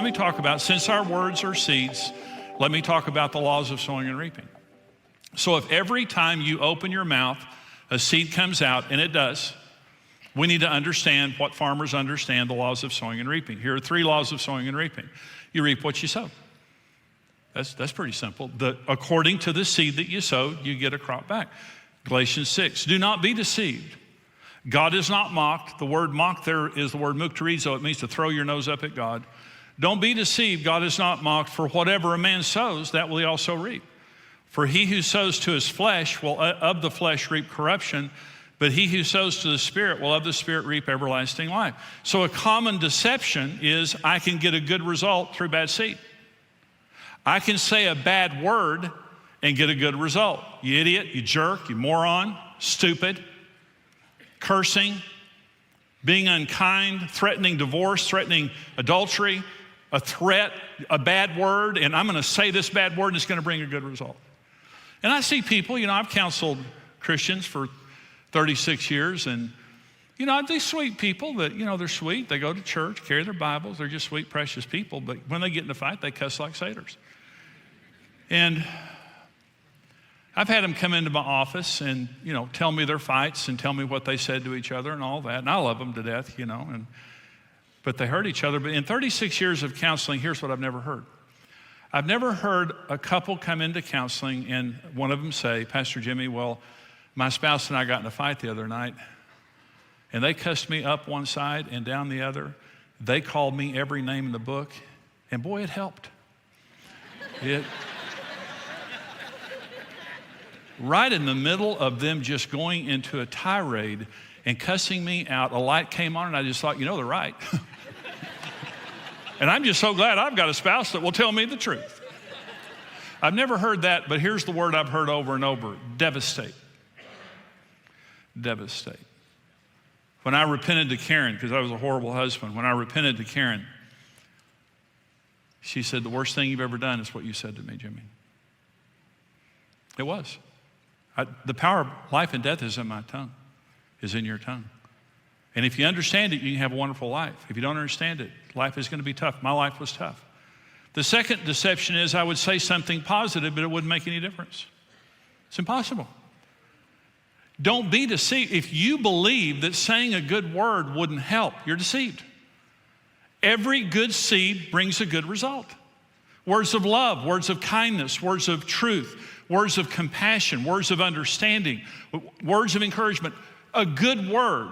Let me talk about, since our words are seeds, let me talk about the laws of sowing and reaping. So if every time you open your mouth, a seed comes out, and it does, we need to understand what farmers understand, the laws of sowing and reaping. Here are 3 laws of sowing and reaping. You reap what you sow. That's pretty simple. According to the seed that you sowed, you get a crop back. Galatians 6, do not be deceived. God is not mocked. The word mock there is the word mukterizo. It means to throw your nose up at God. Don't be deceived. God is not mocked. For whatever a man sows, that will he also reap. For he who sows to his flesh will of the flesh reap corruption, but he who sows to the Spirit will of the Spirit reap everlasting life. So a common deception is I can get a good result through bad seed. I can say a bad word and get a good result. You idiot, you jerk, you moron, stupid, cursing, being unkind, threatening divorce, threatening adultery, a threat, a bad word, and I'm gonna say this bad word and it's gonna bring a good result. And I see people, I've counseled Christians for 36 years, and these sweet people that, they're sweet, they go to church, carry their Bibles, they're just sweet, precious people, but when they get in a fight, they cuss like satyrs. And I've had them come into my office and, tell me their fights and tell me what they said to each other and all that. And I love them to death, but they hurt each other. But in 36 years of counseling, here's what I've never heard. I've never heard a couple come into counseling and one of them say, Pastor Jimmy, well, my spouse and I got in a fight the other night and they cussed me up one side and down the other. They called me every name in the book, and boy, it helped. Right in the middle of them just going into a tirade and cussing me out, a light came on and I just thought, they're right. And I'm just so glad I've got a spouse that will tell me the truth. I've never heard that, but here's the word I've heard over and over: devastate. Devastate. When I repented to Karen, because I was a horrible husband, when I repented to Karen, she said, the worst thing you've ever done is what you said to me, Jimmy. It was. The power of life and death is in my tongue, is in your tongue. And if you understand it, you can have a wonderful life. If you don't understand it, life is going to be tough. My life was tough. The second deception is I would say something positive, but it wouldn't make any difference. It's impossible. Don't be deceived. If you believe that saying a good word wouldn't help, you're deceived. Every good seed brings a good result. Words of love, words of kindness, words of truth, words of compassion, words of understanding, words of encouragement. A good word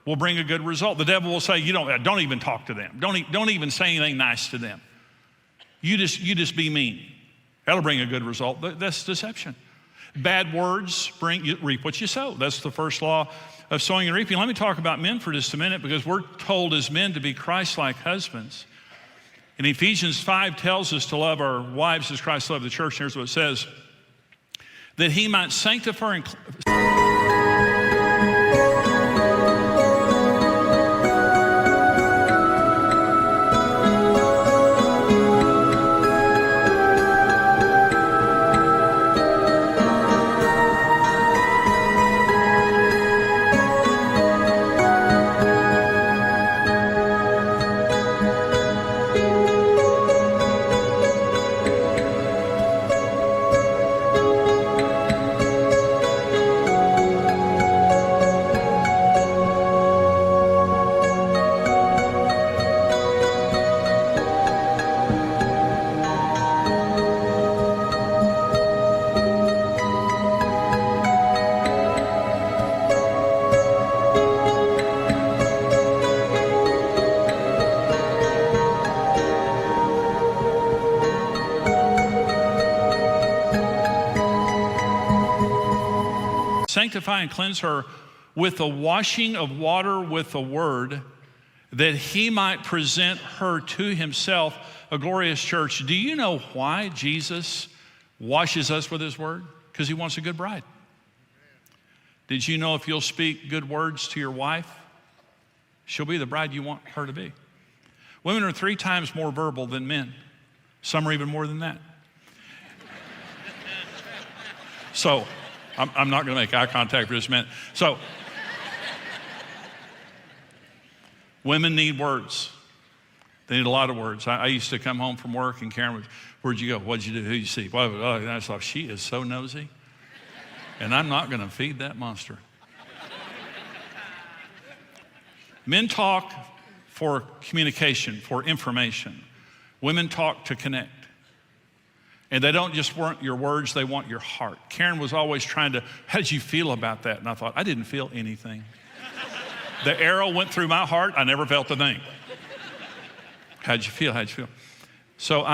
will bring a good result. The devil will say, don't even talk to them. Don't even say anything nice to them. You just be mean. That'll bring a good result. That's deception. Bad words reap what you sow. That's the first law of sowing and reaping. Let me talk about men for just a minute, because we're told as men to be Christ-like husbands. And Ephesians 5 tells us to love our wives as Christ loved the church. Here's what it says: that he might sanctify and sanctify and cleanse her with the washing of water with the word, that he might present her to himself a glorious church. Do you know why Jesus washes us with his word? Because he wants a good bride. Did you know if you'll speak good words to your wife, she'll be the bride you want her to be? Women are 3 times more verbal than men. Some are even more than that. So, I'm not going to make eye contact for just a minute. So, women need words. They need a lot of words. I used to come home from work and Karen would, where'd you go? What'd you do? Who'd you see? Blah, blah, blah. And I thought, she is so nosy. And I'm not going to feed that monster. Men talk for communication, for information. Women talk to connect. And they don't just want your words, they want your heart. Karen was always trying to, how did you feel about that? And I thought, I didn't feel anything. The arrow went through my heart, I never felt a thing. How'd you feel? How'd you feel? So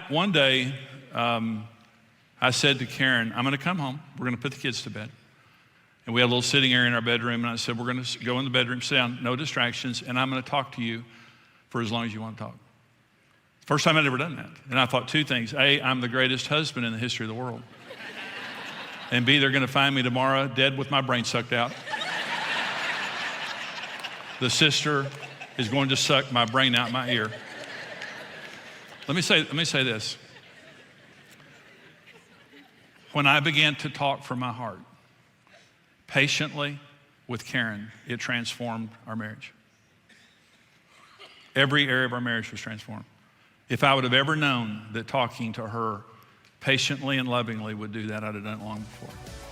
one day, I said to Karen, I'm going to come home. We're going to put the kids to bed. And we had a little sitting area in our bedroom. And I said, we're going to go in the bedroom, sit down, no distractions. And I'm going to talk to you for as long as you want to talk. First time I'd ever done that. And I thought two things. A, I'm the greatest husband in the history of the world. And B, they're going to find me tomorrow dead with my brain sucked out. The sister is going to suck my brain out my ear. Let me say this. When I began to talk from my heart, patiently with Karen, it transformed our marriage. Every area of our marriage was transformed. If I would have ever known that talking to her patiently and lovingly would do that, I'd have done it long before.